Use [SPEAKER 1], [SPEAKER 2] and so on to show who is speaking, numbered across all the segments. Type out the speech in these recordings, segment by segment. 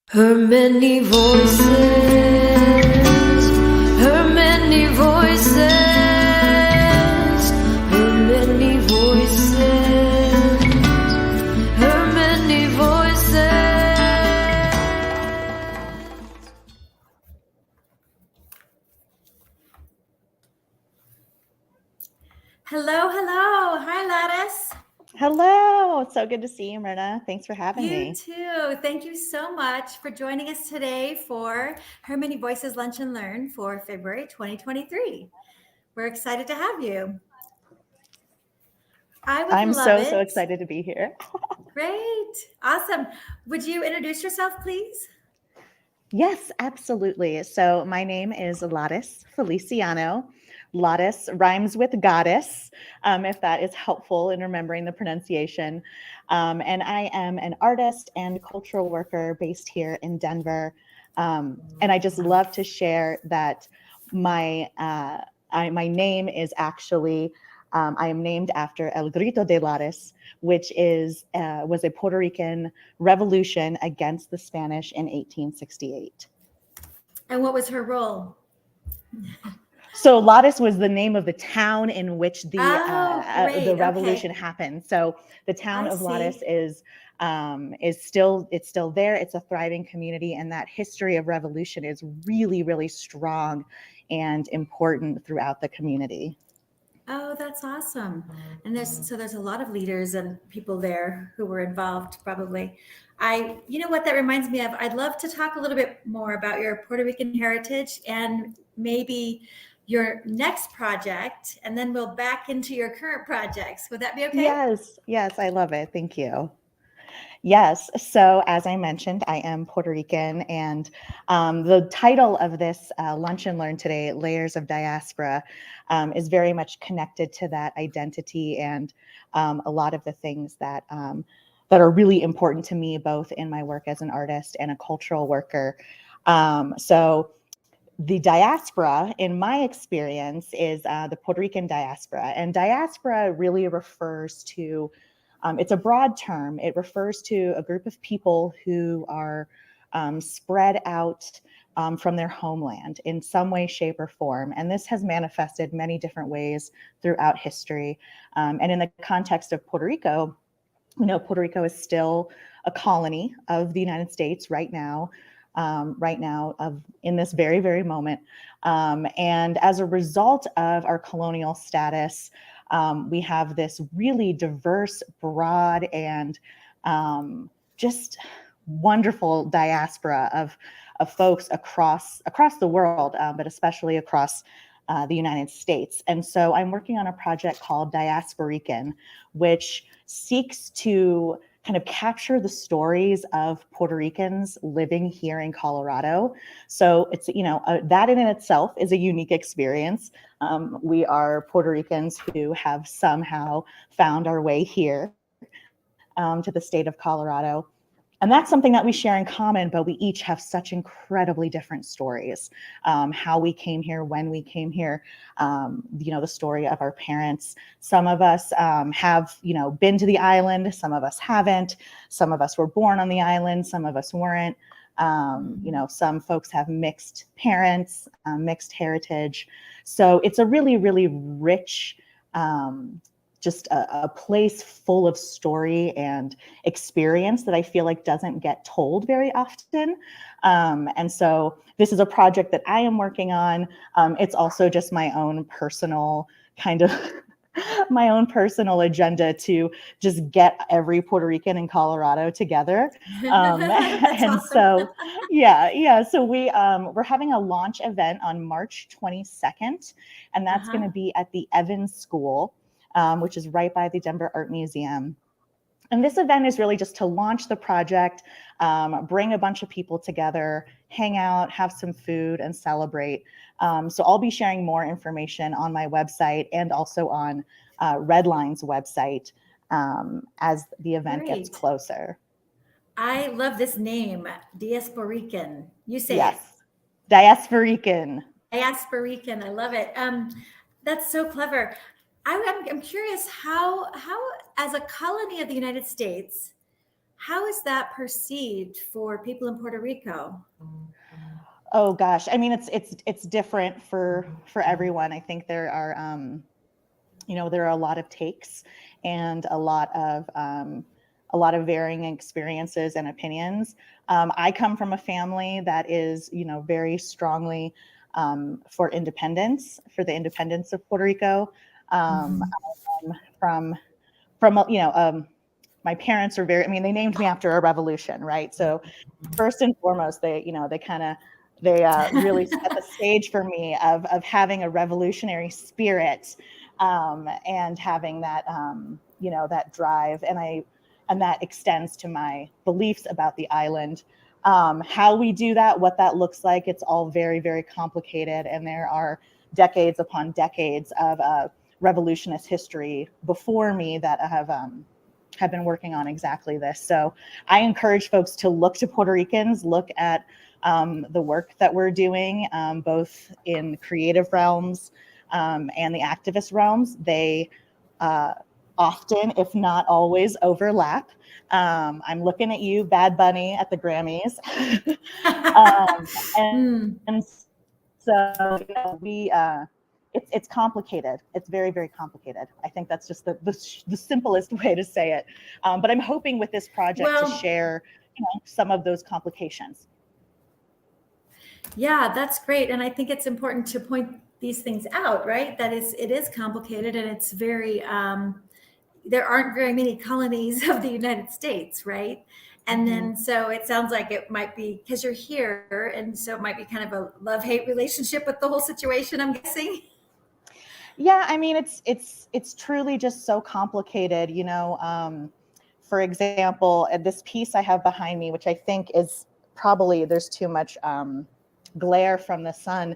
[SPEAKER 1] Her many voices, her many voices, her many voices, her many voices. Hello, hello. Hi, Lares.
[SPEAKER 2] Hello. It's so good to see you, Myrna. Thanks for having me.
[SPEAKER 1] You too. Thank you so much for joining us today for Her Many Voices Lunch and Learn for February 2023. We're excited to have you.
[SPEAKER 2] I'm so excited to be here.
[SPEAKER 1] Great. Awesome. Would you introduce yourself, please?
[SPEAKER 2] Yes, absolutely. So my name is Lares Feliciano. Lares rhymes with goddess, if that is helpful in remembering the pronunciation. And I am an artist and cultural worker based here in Denver. And I just love to share that my name is actually, I am named after El Grito de Lares, which was a Puerto Rican revolution against the Spanish in 1868.
[SPEAKER 1] And what was her role?
[SPEAKER 2] So Lares was the name of the town in which the revolution happened. So the town of Lares is still there. It's a thriving community, and that history of revolution is really, really strong and important throughout the community.
[SPEAKER 1] Oh, that's awesome. And there's a lot of leaders and people there who were involved probably. You know what that reminds me of? I'd love to talk a little bit more about your Puerto Rican heritage and maybe your next project, and then we'll back into your current projects. Would that be okay?
[SPEAKER 2] Yes, I love it. Thank you. Yes. So as I mentioned, I am Puerto Rican, and the title of this Lunch and Learn today, Layers of Diaspora, is very much connected to that identity and a lot of the things that are really important to me, both in my work as an artist and a cultural worker. So the diaspora, in my experience, is the Puerto Rican diaspora. And diaspora really refers to, it's a broad term. It refers to a group of people who are spread out from their homeland in some way, shape, or form. And this has manifested many different ways throughout history. And in the context of Puerto Rico, Puerto Rico is still a colony of the United States right now. In this very, very moment. And as a result of our colonial status, we have this really diverse, broad, and just wonderful diaspora of folks across the world, but especially across the United States. And so I'm working on a project called Diasporican, which seeks to kind of capture the stories of Puerto Ricans living here in Colorado. So it's, that in itself is a unique experience. We are Puerto Ricans who have somehow found our way here to the state of Colorado. And that's something that we share in common, but we each have such incredibly different stories. How we came here, when we came here, the story of our parents. Some of us have, been to the island. Some of us haven't. Some of us were born on the island. Some of us weren't. Some folks have mixed parents, mixed heritage. So it's a really, really rich just a place full of story and experience that I feel like doesn't get told very often. And so this is a project that I am working on. It's also just my own personal my own personal agenda to just get every Puerto Rican in Colorado together. And awesome. So, so we're having a launch event on March 22nd, and that's going to be at the Evans School. Which is right by the Denver Art Museum. And this event is really just to launch the project, bring a bunch of people together, hang out, have some food, and celebrate. So I'll be sharing more information on my website and also on RedLine's website as the event gets closer.
[SPEAKER 1] I love this name, Diasporican. You say
[SPEAKER 2] yes. It. Diasporican.
[SPEAKER 1] Diasporican. I love it. That's so clever. I'm curious how, as a colony of the United States, How is that perceived for people in Puerto Rico?
[SPEAKER 2] Oh gosh, I mean, it's different for everyone. I think there are there are a lot of takes and a lot of varying experiences and opinions. I come from a family that is, very strongly for independence, for the independence of Puerto Rico. From my parents are very, I mean, they named me after a revolution, right? So first and foremost, they really set the stage for me of having a revolutionary spirit, and having that that drive, and that extends to my beliefs about the island. How we do that, what that looks like, it's all very, very complicated, and there are decades upon decades of revolutionist history before me that have been working on exactly this. So I encourage folks to look to Puerto Ricans, look at the work that we're doing, both in creative realms and the activist realms. They often, if not always, overlap. I'm looking at you, Bad Bunny, at the Grammys. And so it's complicated. It's very, very complicated. I think that's just the simplest way to say it. But I'm hoping with this project to share some of those complications.
[SPEAKER 1] Yeah, that's great. And I think it's important to point these things out, right? That it is complicated, and it's very, there aren't very many colonies of the United States, right? And then, so it sounds like it might be because you're here, and so it might be kind of a love-hate relationship with the whole situation, I'm guessing.
[SPEAKER 2] Yeah, I mean, it's truly just so complicated, for example, this piece I have behind me, which I think is probably, there's too much glare from the sun,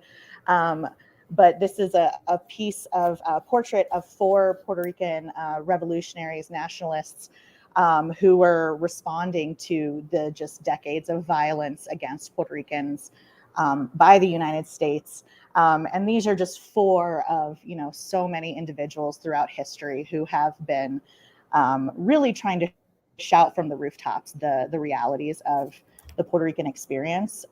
[SPEAKER 2] but this is a piece of a portrait of 4 Puerto Rican revolutionaries, nationalists, who were responding to the just decades of violence against Puerto Ricans by the United States. And these are just 4 of, so many individuals throughout history who have been really trying to shout from the rooftops the realities of the Puerto Rican experience.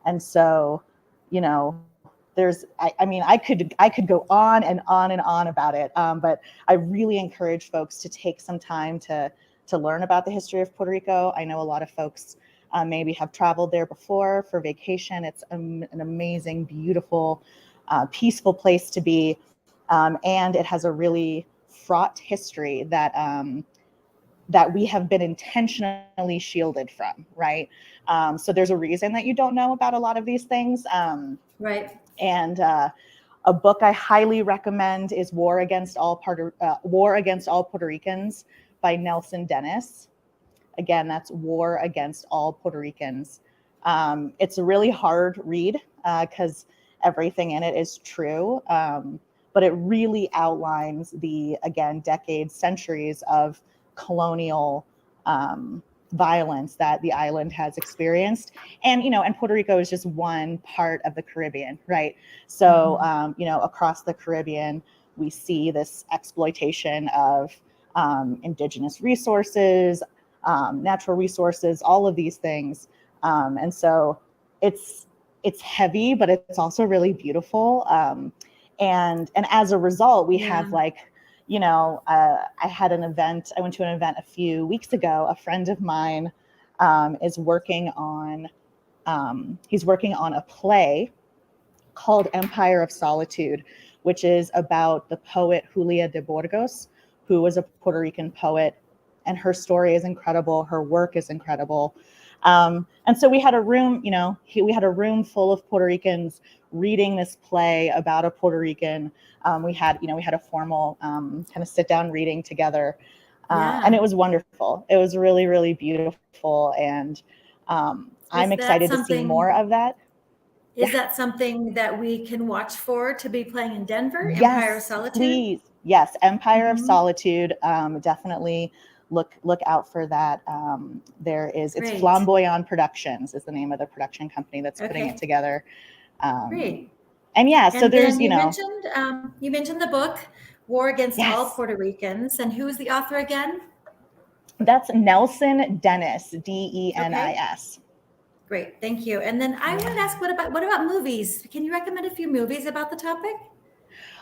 [SPEAKER 2] And so, I mean, I could go on and on and on about it, but I really encourage folks to take some time to learn about the history of Puerto Rico. I know a lot of folks maybe have traveled there before for vacation. It's an amazing, beautiful, peaceful place to be, and it has a really fraught history that we have been intentionally shielded from, right? So there's a reason that you don't know about a lot of these things.
[SPEAKER 1] Right.
[SPEAKER 2] And a book I highly recommend is War Against All Puerto Ricans by Nelson Dennis. Again, that's War Against All Puerto Ricans. It's a really hard read because everything in it is true, but it really outlines the, again, decades, centuries of colonial violence that the island has experienced. And, and Puerto Rico is just one part of the Caribbean, right? So, across the Caribbean, we see this exploitation of indigenous resources, natural resources, all of these things. And so it's heavy, but it's also really beautiful. And as a result, we have I had an event, I went to an event a few weeks ago. A friend of mine is working on, he's working on a play called Empire of Solitude, which is about the poet Julia de Burgos, who was a Puerto Rican poet, and her story is incredible. Her work is incredible. And so we had a room, we had a room full of Puerto Ricans reading this play about a Puerto Rican. We had a formal kind of sit down reading together. And it was wonderful. It was really, really beautiful. And I'm excited to see more of that.
[SPEAKER 1] Is that something that we can watch for to be playing in Denver?
[SPEAKER 2] Yes,
[SPEAKER 1] Empire of Solitude?
[SPEAKER 2] Please. Yes, Empire of Solitude. Definitely look out for that. It's Flamboyant Productions is the name of the production company that's putting it together.
[SPEAKER 1] Great.
[SPEAKER 2] And so there's,
[SPEAKER 1] you mentioned the book War Against All
[SPEAKER 2] Yes.
[SPEAKER 1] Puerto Ricans, and who's the author again?
[SPEAKER 2] That's Nelson Dennis, Denis.
[SPEAKER 1] Great, thank you. And then I wanted to ask, what about movies? Can you recommend a few movies about the topic?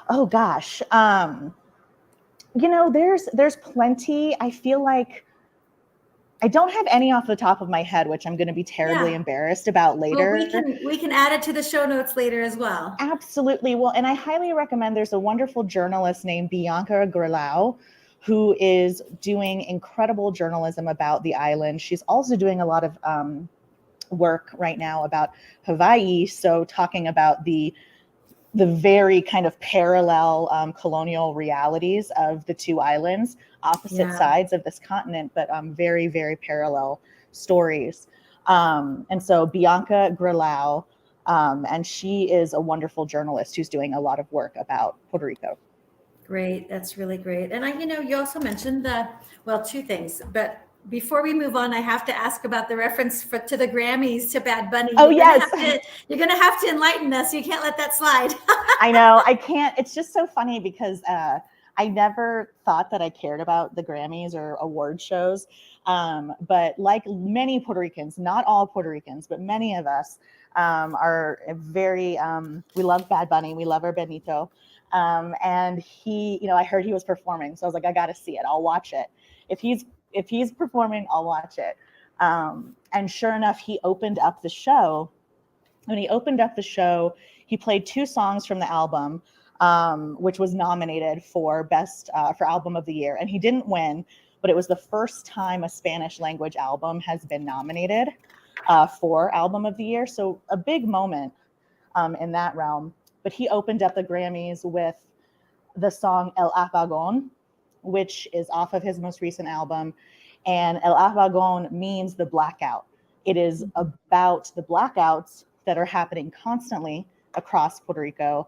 [SPEAKER 2] Oh gosh, there's plenty. I feel like I don't have any off the top of my head, which I'm going to be terribly embarrassed about later.
[SPEAKER 1] Well, we can add it to the show notes later as well.
[SPEAKER 2] Absolutely. Well, and I highly recommend, there's a wonderful journalist named Bianca Gurlau who is doing incredible journalism about the island. She's also doing a lot of work right now about Hawaii. So talking about the very kind of parallel colonial realities of the two islands, opposite sides of this continent, but very, very parallel stories. And so Bianca Gurlau, and she is a wonderful journalist who's doing a lot of work about Puerto Rico.
[SPEAKER 1] Great, that's really great. And you also mentioned two things, but before we move on, I have to ask about the reference to the Grammys to Bad Bunny.
[SPEAKER 2] Oh, yes.
[SPEAKER 1] You're going to have to enlighten us. You can't let that slide.
[SPEAKER 2] I know, I can't. It's just so funny because I never thought that I cared about the Grammys or award shows. But like many Puerto Ricans, not all Puerto Ricans, but many of us are very, we love Bad Bunny. We love our Benito. And he, I heard he was performing. So I was like, I got to see it. I'll watch it. If he's performing, I'll watch it. And sure enough, he opened up the show. When he opened up the show, he played 2 songs from the album, which was nominated for for album of the year. And he didn't win, but it was the first time a Spanish language album has been nominated for album of the year. So a big moment in that realm. But he opened up the Grammys with the song El Apagón, which is off of his most recent album. And El Apagón means the blackout. It is about the blackouts that are happening constantly across Puerto Rico.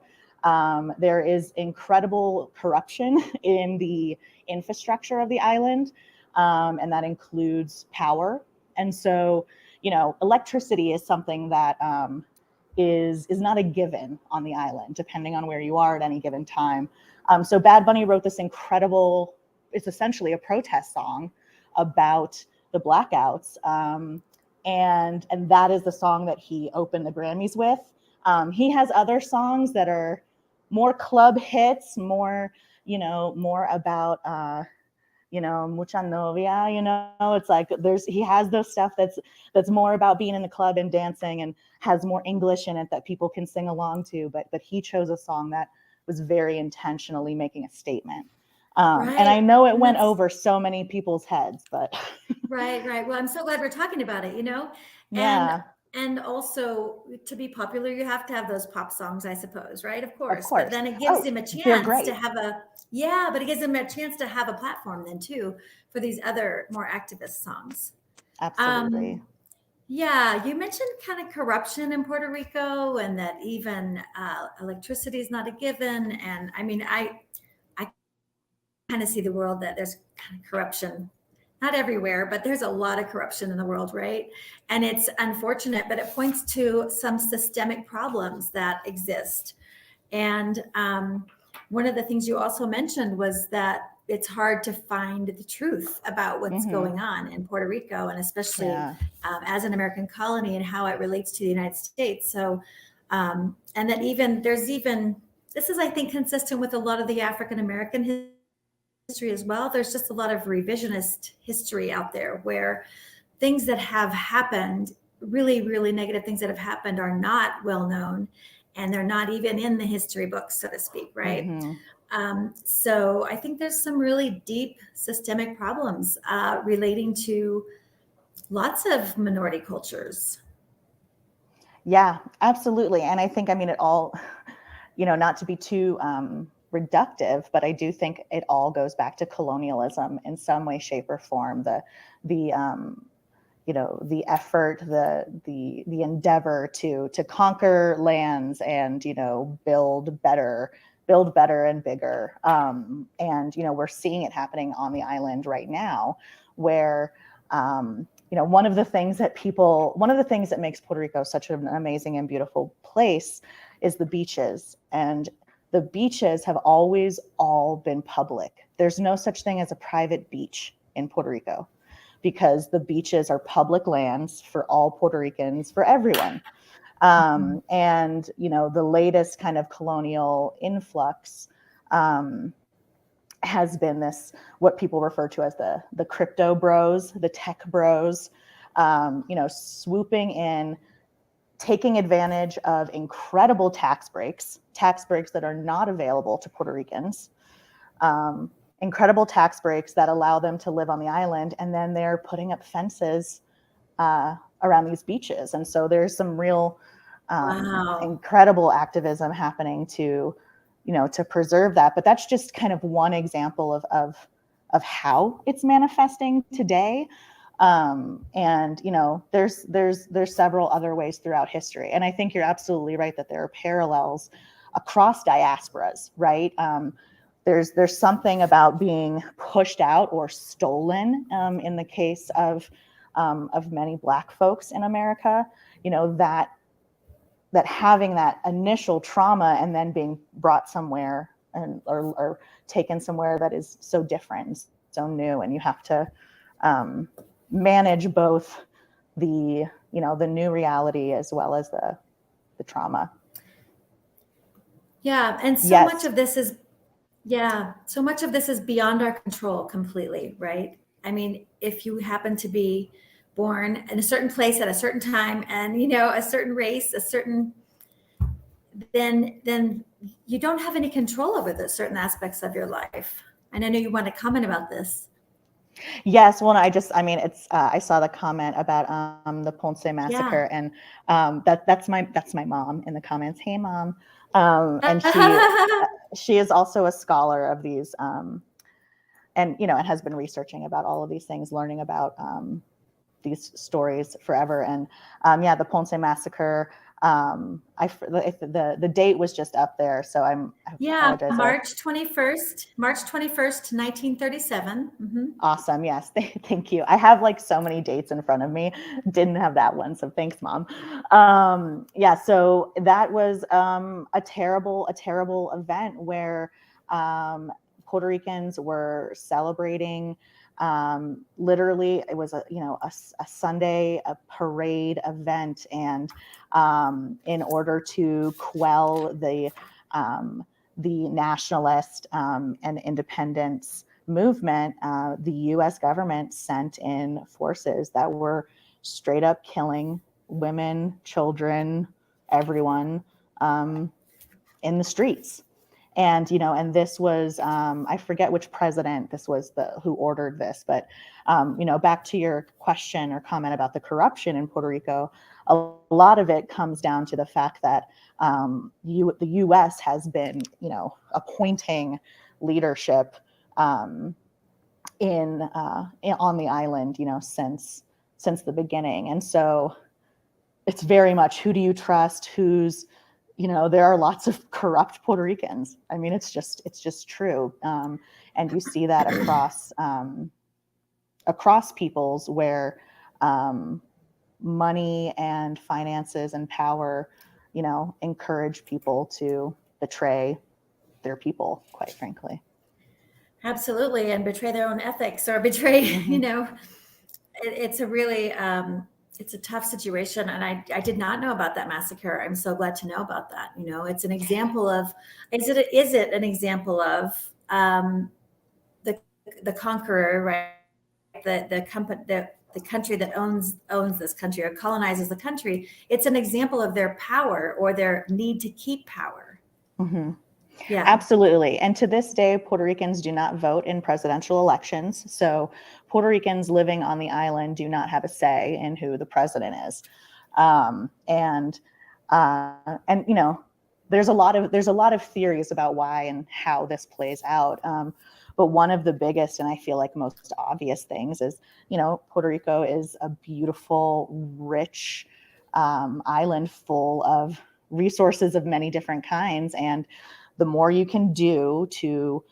[SPEAKER 2] There is incredible corruption in the infrastructure of the island, and that includes power. And so, electricity is something that is not a given on the island, depending on where you are at any given time. So Bad Bunny wrote this incredible, it's essentially a protest song about the blackouts. And that is the song that he opened the Grammys with. He has other songs that are more club hits, more about, mucha novia, it's like he has those stuff that's more about being in the club and dancing and has more English in it that people can sing along to. But he chose a song that was very intentionally making a statement.
[SPEAKER 1] Right.
[SPEAKER 2] And I know it went over so many people's heads, but.
[SPEAKER 1] Right. Well, I'm so glad we're talking about it,
[SPEAKER 2] Yeah.
[SPEAKER 1] And also, to be popular, you have to have those pop songs, I suppose, right? Of course.
[SPEAKER 2] Of course.
[SPEAKER 1] But then it gives him a chance to have but it gives him a chance to have a platform then too for these other more activist songs.
[SPEAKER 2] Absolutely.
[SPEAKER 1] You mentioned kind of corruption in Puerto Rico, and that even electricity is not a given. And I kind of see the world that there's kind of corruption, not everywhere, but there's a lot of corruption in the world, right? And it's unfortunate, but it points to some systemic problems that exist. And one of the things you also mentioned was that it's hard to find the truth about what's going on in Puerto Rico, and especially as an American colony and how it relates to the United States. So, and that this is, I think, consistent with a lot of the African American history as well. There's just a lot of revisionist history out there where things that have happened, really, really negative things that have happened, are not well known, and they're not even in the history books, so to speak, right? So I think there's some really deep systemic problems relating to lots of minority cultures.
[SPEAKER 2] Yeah, absolutely. And I think, it all, not to be too reductive, but I do think it all goes back to colonialism in some way, shape, or form. The effort, the endeavor to conquer lands and build better and bigger. And we're seeing it happening on the island right now, where one of the things that makes Puerto Rico such an amazing and beautiful place is the beaches. And the beaches have always all been public. There's no such thing as a private beach in Puerto Rico. because the beaches are public lands for all Puerto Ricans, for everyone. And, you know, the latest kind of colonial influx has been this, what people refer to as the crypto bros, the tech bros, you know, swooping in, taking advantage of incredible tax breaks that are not available to Puerto Ricans, incredible tax breaks that allow them to live on the island, and then they're putting up fences around these beaches. And so there's some real incredible activism happening to, you know, to preserve that. But that's just kind of one example of how it's manifesting today. And, you know, there's several other ways throughout history. And I think you're absolutely right that there are parallels across diasporas, right? There's something about being pushed out or stolen in the case of many Black folks in America, you know, that having that initial trauma and then being brought somewhere or taken somewhere that is so different and so new, and you have to manage both the, you know, the new reality as well as the trauma.
[SPEAKER 1] Yeah, and so much of this is beyond our control completely, right? I mean, if you happen to be born in a certain place at a certain time and, you know, a certain race, then you don't have any control over the certain aspects of your life. And I know you want to comment about this.
[SPEAKER 2] Yes, well, I mean, it's I saw the comment about the Ponce massacre, and that's my mom in the comments. Hey, Mom, and she is also a scholar of these, and, you know, and has been researching about all of these things, learning about these stories forever. And yeah, the Ponce massacre. The date was just up there, so I apologize.
[SPEAKER 1] March 21st, 1937. Mm-hmm.
[SPEAKER 2] Awesome. Yes. Thank you. I have like so many dates in front of me. Didn't have that one. So thanks, Mom. Yeah. So that was a terrible event where Puerto Ricans were celebrating. Literally, it was a Sunday, a parade event, and in order to quell the nationalist and independence movement, the U.S. government sent in forces that were straight up killing women, children, everyone in the streets. And, you know, and this was, I forget which president this was who ordered this, but, you know, back to your question or comment about the corruption in Puerto Rico, a lot of it comes down to the fact that the U.S. has been, you know, appointing leadership on the island, you know, since the beginning. And so it's very much, who do you trust? Who's, you know, there are lots of corrupt Puerto Ricans. I mean, it's just true. And you see that across peoples where money and finances and power, you know, encourage people to betray their people, quite frankly.
[SPEAKER 1] Absolutely. And betray their own ethics or betray, you know, it's a really, it's a tough situation. And I did not know about that massacre. I'm so glad to know about that. You know, it's an example of, is it an example of the conqueror, right? The country that owns this country or colonizes the country. It's an example of their power or their need to keep power.
[SPEAKER 2] Mm-hmm.
[SPEAKER 1] Yeah,
[SPEAKER 2] absolutely. And to this day, Puerto Ricans do not vote in presidential elections. So Puerto Ricans living on the island do not have a say in who the president is. And you know, there's a lot of theories about why and how this plays out. But one of the biggest, and I feel like most obvious things is, you know, Puerto Rico is a beautiful, rich island full of resources of many different kinds. And the more you can do to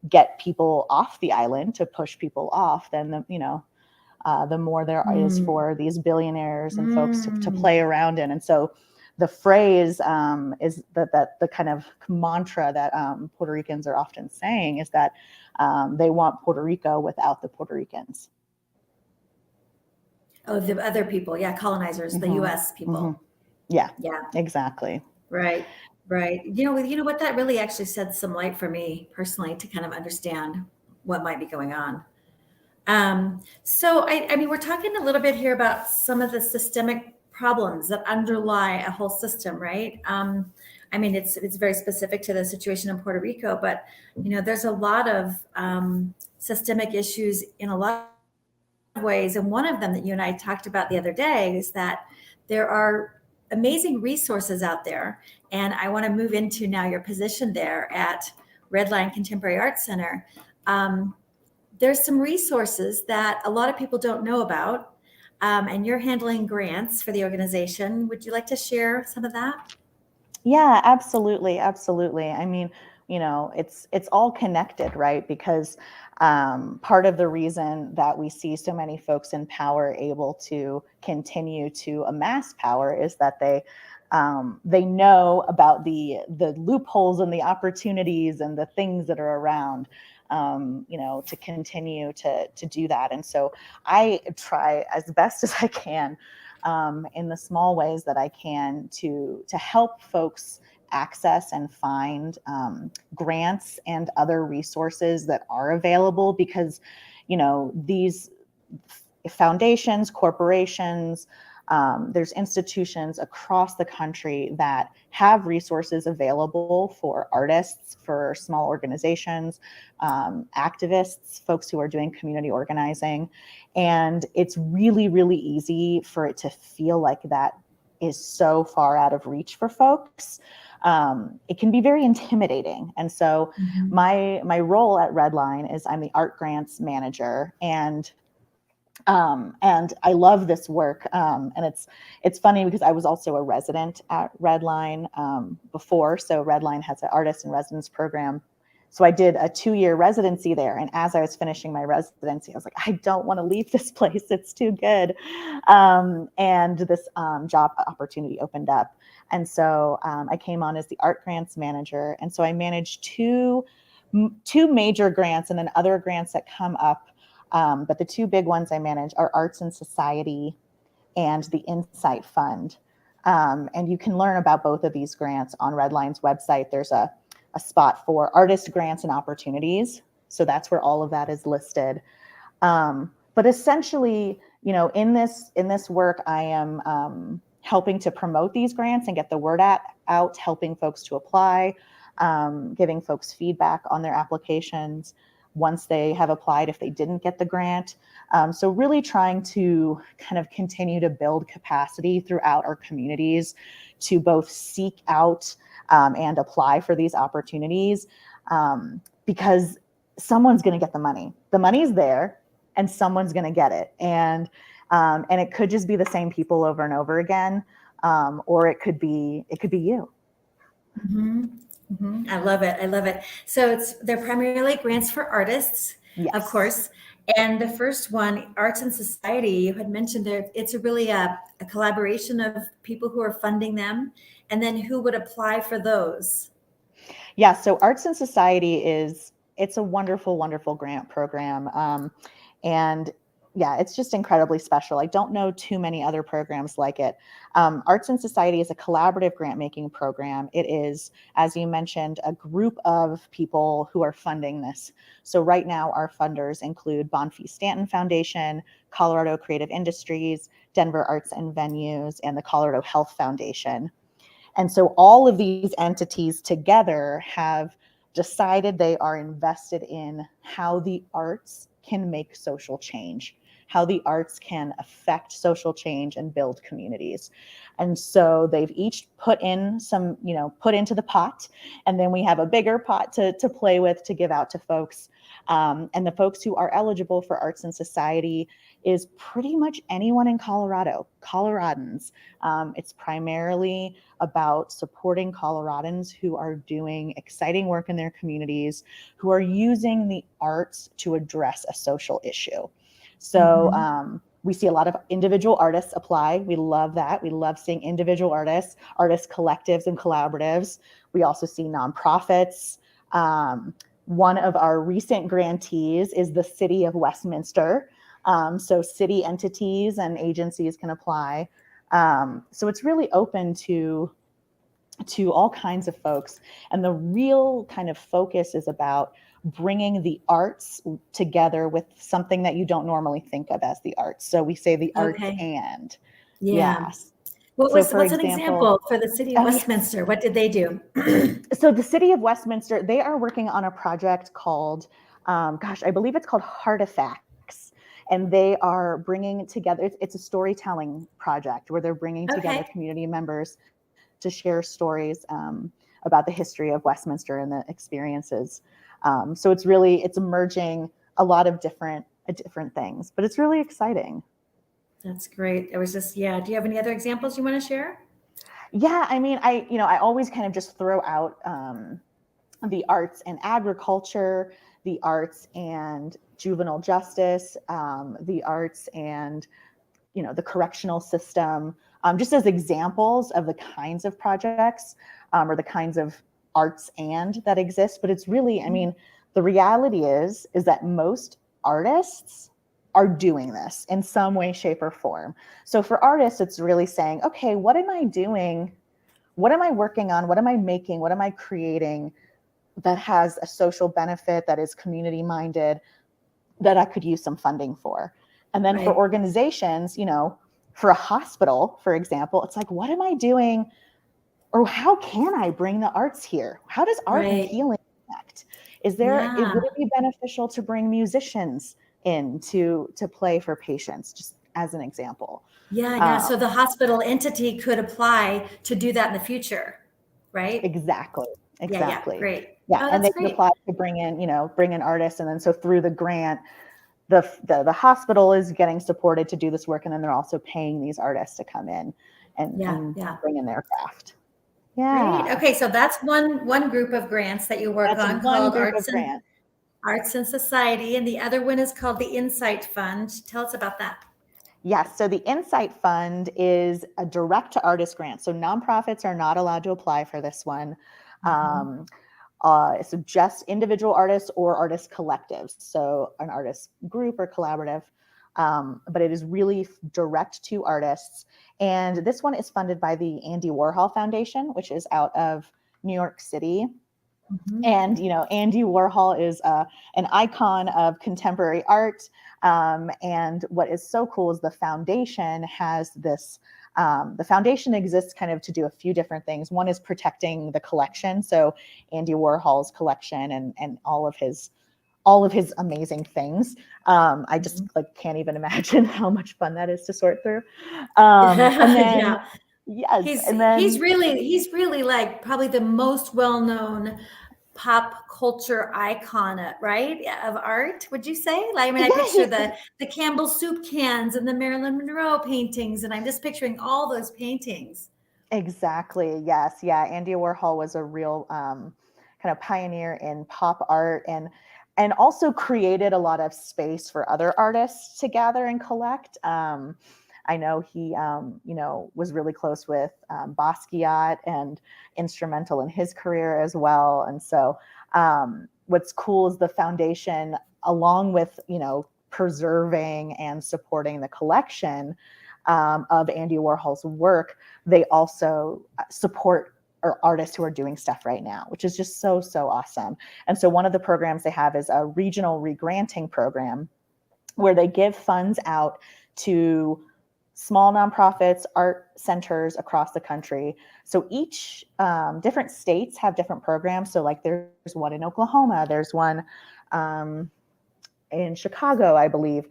[SPEAKER 2] get people off the island, to push people off, then the more there is for these billionaires and folks to play around in. And so the phrase is that the kind of mantra that Puerto Ricans are often saying is that they want Puerto Rico without the Puerto Ricans.
[SPEAKER 1] Oh, the other people, yeah, colonizers, the
[SPEAKER 2] Mm-hmm.
[SPEAKER 1] U.S.
[SPEAKER 2] Mm-hmm.
[SPEAKER 1] people.
[SPEAKER 2] Yeah,
[SPEAKER 1] Yeah,
[SPEAKER 2] exactly.
[SPEAKER 1] right, right. You know what? That really actually shed some light for me personally to kind of understand what might be going on. So I mean, we're talking a little bit here about some of the systemic problems that underlie a whole system, right? I mean, it's very specific to the situation in Puerto Rico, but there's a lot of systemic issues in a lot of ways, and one of them that you and I talked about the other day is that there are amazing resources out there, and I want to move into now your position there at RedLine Contemporary Arts Center. Um, there's some resources that a lot of people don't know about, and you're handling grants for the organization. Would you like to share some of that?
[SPEAKER 2] Yeah, absolutely, absolutely. I mean, it's all connected, right? Because part of the reason that we see so many folks in power able to continue to amass power is that they know about the loopholes and the opportunities and the things that are around, to continue to do that. And so I try as best as I can, in the small ways that I can, to help folks access and find grants and other resources that are available, because these foundations, corporations, there's institutions across the country that have resources available for artists, for small organizations, activists, folks who are doing community organizing. And it's really, really easy for it to feel like that is so far out of reach for folks. It can be very intimidating. And so
[SPEAKER 1] Mhm.
[SPEAKER 2] my role at RedLine is I'm the art grants manager, and I love this work. And it's funny because I was also a resident at RedLine before. So RedLine has an artist in residence program. So I did a 2-year residency there. And as I was finishing my residency, I was like, I don't want to leave this place. It's too good. And this job opportunity opened up. And so I came on as the art grants manager. And so I managed two major grants and then other grants that come up. But the two big ones I manage are Arts and Society and the Insight Fund. And you can learn about both of these grants on RedLine's website. There's a spot for artist grants and opportunities. So that's where all of that is listed. But essentially, in this work, I am helping to promote these grants and get the word out, helping folks to apply, giving folks feedback on their applications once they have applied if they didn't get the grant. So really trying to kind of continue to build capacity throughout our communities to both seek out and apply for these opportunities, because someone's going to get the money. The money's there, and someone's going to get it. And it could just be the same people over and over again, or it could be you.
[SPEAKER 1] Mm-hmm. Mm-hmm. I love it. I love it. So they're primarily grants for artists, of
[SPEAKER 2] Yes.
[SPEAKER 1] course. And the first one, Arts and Society, you had mentioned there, it's really a collaboration of people who are funding them, and then who would apply for those.
[SPEAKER 2] Yeah, so Arts and Society it's a wonderful, wonderful grant program. And yeah, it's just incredibly special. I don't know too many other programs like it. Arts and Society is a collaborative grant making program. It is, as you mentioned, a group of people who are funding this. So right now, our funders include Bonfils Stanton Foundation, Colorado Creative Industries, Denver Arts and Venues, and the Colorado Health Foundation. And so all of these entities together have decided they are invested in how the arts can make social change, how the arts can affect social change and build communities. And so they've each put in some, put into the pot, and then we have a bigger pot to play with to give out to folks. And the folks who are eligible for Arts and Society is pretty much anyone in Colorado, Coloradans. It's primarily about supporting Coloradans who are doing exciting work in their communities, who are using the arts to address a social issue. So we see a lot of individual artists apply. We love that. We love seeing individual artists, artist collectives and collaboratives. We also see nonprofits. One of our recent grantees is the City of Westminster. So city entities and agencies can apply. So it's really open to all kinds of folks. And the real kind of focus is about bringing the arts together with something that you don't normally think of as the arts. So we say the arts
[SPEAKER 1] Okay.
[SPEAKER 2] and.
[SPEAKER 1] Yeah.
[SPEAKER 2] Yes. So for
[SPEAKER 1] What's an
[SPEAKER 2] example,
[SPEAKER 1] example for the city of
[SPEAKER 2] oh, yes.
[SPEAKER 1] Westminster? What did they do?
[SPEAKER 2] So the city of Westminster, they are working on a project called, I believe it's called Artifacts. And they are bringing together, it's a storytelling project where they're bringing together
[SPEAKER 1] Okay.
[SPEAKER 2] community members to share stories about the history of Westminster and the experiences. So it's merging a lot of different things, but it's really exciting.
[SPEAKER 1] That's great. It was just, yeah. Do you have any other examples you want to share?
[SPEAKER 2] Yeah, I mean, I always kind of just throw out the arts and agriculture, the arts and juvenile justice, the arts and the correctional system, just as examples of the kinds of projects or the kinds of arts and that exist. But it's really, I mean, the reality is that most artists are doing this in some way, shape, or form. So for artists, it's really saying, okay, what am I doing? What am I working on? What am I making? What am I creating that has a social benefit, that is community minded, that I could use some funding for? And then for
[SPEAKER 1] Right.
[SPEAKER 2] organizations, for a hospital, for example, it's like, what am I doing? Or how can I bring the arts here? How does art and
[SPEAKER 1] Right.
[SPEAKER 2] healing connect? Would
[SPEAKER 1] Yeah.
[SPEAKER 2] it be beneficial to bring musicians in to play for patients, just as an example?
[SPEAKER 1] Yeah. Yeah.
[SPEAKER 2] Um,
[SPEAKER 1] So the hospital entity could apply to do that in the future, right?
[SPEAKER 2] exactly.
[SPEAKER 1] Yeah. Yeah.
[SPEAKER 2] Exactly.
[SPEAKER 1] Great.
[SPEAKER 2] Yeah.
[SPEAKER 1] Oh,
[SPEAKER 2] And
[SPEAKER 1] that's
[SPEAKER 2] they could
[SPEAKER 1] great.
[SPEAKER 2] apply to bring in artists. And then so through the grant, the hospital is getting supported to do this work, and then they're also paying these artists to come in
[SPEAKER 1] Yeah.
[SPEAKER 2] and
[SPEAKER 1] Yeah.
[SPEAKER 2] bring in their craft.
[SPEAKER 1] Great.
[SPEAKER 2] Yeah,
[SPEAKER 1] Okay. So that's one group of grants that you work
[SPEAKER 2] that's
[SPEAKER 1] on
[SPEAKER 2] one
[SPEAKER 1] called
[SPEAKER 2] group of grants.
[SPEAKER 1] Arts and Society, and the other one is called the Insight Fund. Tell us about that.
[SPEAKER 2] Yes, so the Insight Fund is a direct to artist grant. So nonprofits are not allowed to apply for this one.
[SPEAKER 1] Mhm.
[SPEAKER 2] Um, so just individual artists or artist collectives. So an artist group or collaborative. But it is really direct to artists. And this one is funded by the Andy Warhol Foundation, which is out of New York City.
[SPEAKER 1] Mhm.
[SPEAKER 2] And Andy Warhol is an icon of contemporary art. And what is so cool is the foundation has this. The foundation exists kind of to do a few different things. One is protecting the collection, so Andy Warhol's collection and all of his amazing things. I just can't even imagine how much fun that is to sort through. And then
[SPEAKER 1] Yeah.
[SPEAKER 2] yes,
[SPEAKER 1] He's
[SPEAKER 2] and
[SPEAKER 1] he's
[SPEAKER 2] then
[SPEAKER 1] really he's really like probably the most well-known pop culture icon, right, of art, would you say? Like, I mean, I
[SPEAKER 2] yeah,
[SPEAKER 1] picture the Campbell soup cans and the Marilyn Monroe paintings, and I'm just picturing all those paintings.
[SPEAKER 2] exactly. Yes. Yeah. Andy Warhol was a real kind of pioneer in pop art and also created a lot of space for other artists to gather and collect. I know he, was really close with Basquiat and instrumental in his career as well. And so what's cool is the foundation, along with, preserving and supporting the collection of Andy Warhol's work, they also support artists who are doing stuff right now, which is just so, so awesome. And so one of the programs they have is a regional regranting program where they give funds out to small nonprofits, art centers across the country. So each different states have different programs. So like there's one in Oklahoma, there's one in Chicago, I believe.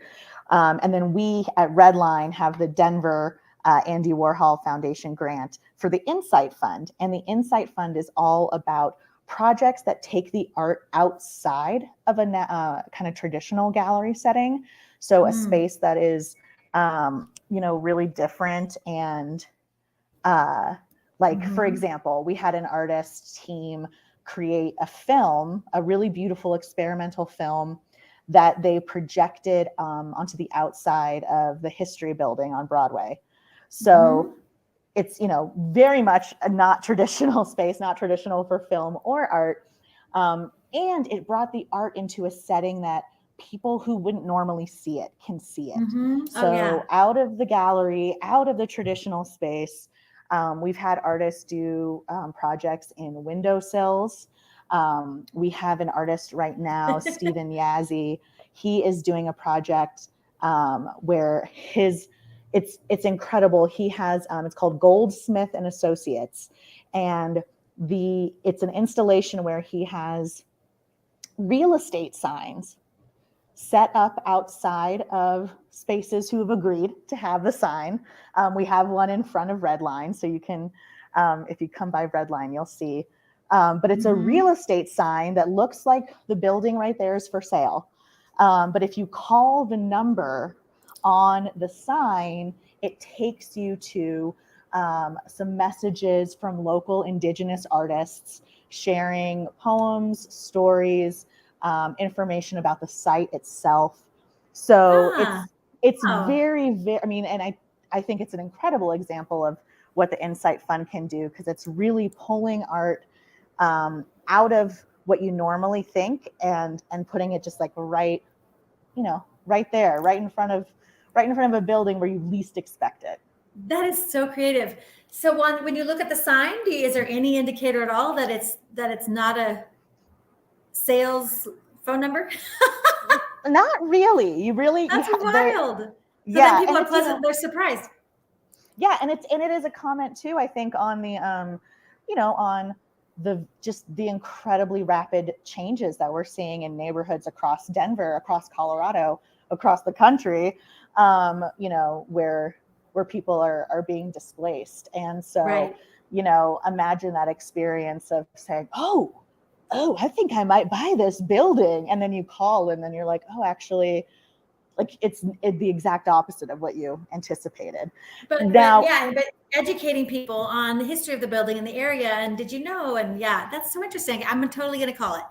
[SPEAKER 2] And then we at RedLine have the Denver Andy Warhol Foundation grant for the Insight Fund. And the Insight Fund is all about projects that take the art outside of a kind of traditional gallery setting. So a space that is, really different. And for example, we had an artist team create a film, a really beautiful experimental film that they projected onto the outside of the History Building on Broadway. So it's, very much a not traditional space, not traditional for film or art. And it brought the art into a setting that people who wouldn't normally see it can see it.
[SPEAKER 1] Oh, yeah.
[SPEAKER 2] So out of the gallery, out of the traditional space, we've had artists do projects in windowsills. We have an artist right now, Stephen Yazzie. He is doing a project where it's incredible. He has it's called Goldsmith and Associates, and it's an installation where he has real estate signs set up outside of spaces who have agreed to have the sign. We have one in front of RedLine, so you can, if you come by RedLine, you'll see. But it's a real estate sign that looks like the building right there is for sale. But if you call the number on the sign, it takes you to some messages from local Indigenous artists sharing poems, stories, information about the site itself. So it's very, very, I mean, and I think it's an incredible example of what the Insight Fund can do, because it's really pulling art out of what you normally think and putting it just like right there, right in front of a building where you least expect it.
[SPEAKER 1] That is so creative. So when you look at the sign, is there any indicator at all that it's not a sales phone number?
[SPEAKER 2] Not really.
[SPEAKER 1] That's wild. So
[SPEAKER 2] yeah,
[SPEAKER 1] then people are pleasant, they're surprised.
[SPEAKER 2] Yeah, and it is a comment too, I think, on the on the incredibly rapid changes that we're seeing in neighborhoods across Denver, across Colorado, across the country, where people are being displaced. And so, imagine that experience of saying, oh, I think I might buy this building. And then you call and then you're like, oh, actually, like it's the exact opposite of what you anticipated.
[SPEAKER 1] But educating people on the history of the building in the area. And did you know? And that's so interesting. I'm totally going to call it.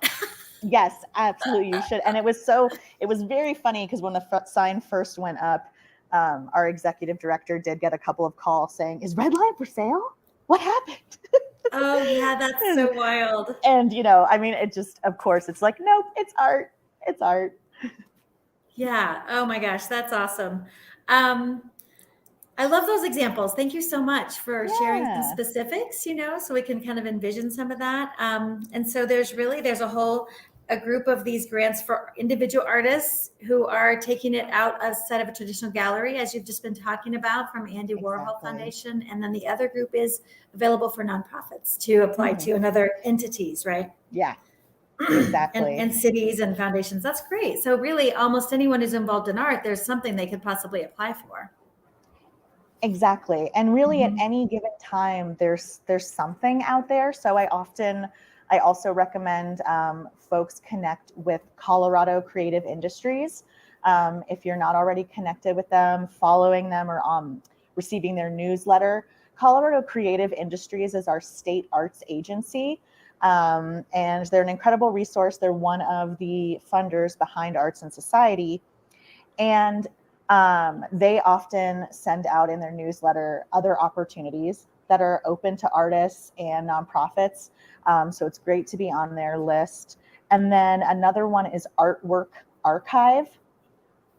[SPEAKER 2] Yes, absolutely. You should. And it was very funny because when the sign first went up, our executive director did get a couple of calls saying, is RedLine for sale? What happened?
[SPEAKER 1] Oh yeah, that's so wild.
[SPEAKER 2] And it just, of course, it's like, nope, it's art. It's art.
[SPEAKER 1] Yeah. Oh my gosh, that's awesome. I love those examples. Thank you so much for sharing some specifics, so we can kind of envision some of that. And so there's a group of these grants for individual artists who are taking it outside of a traditional gallery, as you've just been talking about, from Andy Warhol Foundation. And then the other group is available for nonprofits to apply to, and other entities, right?
[SPEAKER 2] Yeah, exactly.
[SPEAKER 1] and cities and foundations. That's great. So really almost anyone who's involved in art, there's something they could possibly apply for.
[SPEAKER 2] Exactly. And really at any given time, there's something out there. So I also recommend folks connect with Colorado Creative Industries. If you're not already connected with them, following them, or receiving their newsletter. Colorado Creative Industries is our state arts agency. And they're an incredible resource. They're one of the funders behind Arts and Society. And they often send out in their newsletter other opportunities that are open to artists and nonprofits. So it's great to be on their list. And then another one is Artwork Archive.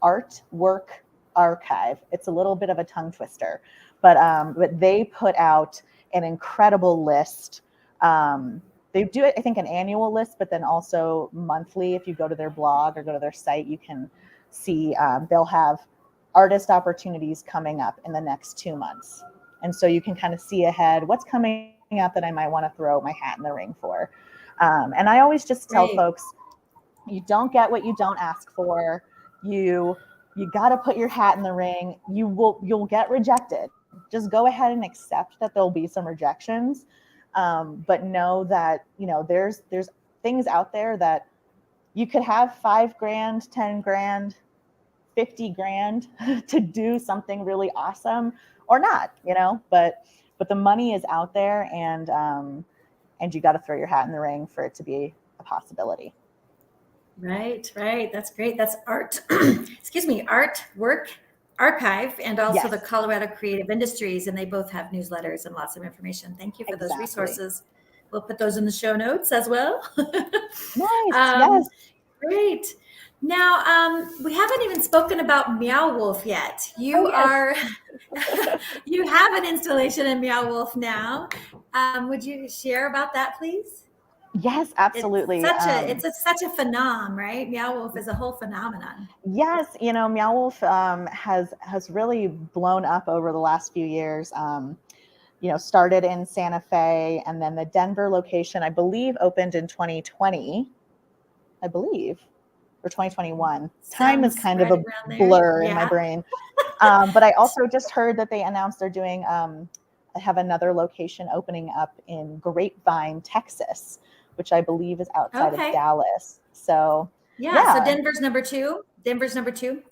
[SPEAKER 2] Artwork Archive. It's a little bit of a tongue twister, but they put out an incredible list. They do, I think, an annual list, but then also monthly. If you go to their blog or go to their site, you can see they'll have artist opportunities coming up in the next 2 months. And so you can kind of see ahead what's coming up that I might want to throw my hat in the ring for. And I always just tell folks, you don't get what you don't ask for. You got to put your hat in the ring. You'll get rejected. Just go ahead and accept that there'll be some rejections. But know that, there's things out there that you could have $5,000, $10,000, $50,000 to do something really awesome or not, but the money is out there, and you got to throw your hat in the ring for it to be a possibility.
[SPEAKER 1] Right. That's great. That's Artwork Archive, and also the Colorado Creative Industries, and they both have newsletters and lots of information. Thank you for those resources. We'll put those in the show notes as well.
[SPEAKER 2] Nice. Yes.
[SPEAKER 1] Great. Now, we haven't even spoken about Meow Wolf yet.
[SPEAKER 2] Oh
[SPEAKER 1] You
[SPEAKER 2] yes,
[SPEAKER 1] are, you have an installation in Meow Wolf now. Would you share about that, please?
[SPEAKER 2] yes,
[SPEAKER 1] It's
[SPEAKER 2] absolutely.
[SPEAKER 1] such a phenom, right? Meow Wolf is a whole phenomenon.
[SPEAKER 2] Yes, Meow Wolf has really blown up over the last few years. Started in Santa Fe, and then the Denver location, I believe, opened in 2020, I believe, or 2021. Time is
[SPEAKER 1] Sounds
[SPEAKER 2] kind of
[SPEAKER 1] right
[SPEAKER 2] a
[SPEAKER 1] around there.
[SPEAKER 2] blur in my
[SPEAKER 1] Yeah.
[SPEAKER 2] brain. But I also just heard that they announced they're doing, I have another location opening up in Grapevine, Texas, which I believe is outside of
[SPEAKER 1] Okay.
[SPEAKER 2] Dallas. So,
[SPEAKER 1] Yeah. So
[SPEAKER 2] yeah,
[SPEAKER 1] Denver's number two. Denver's number two.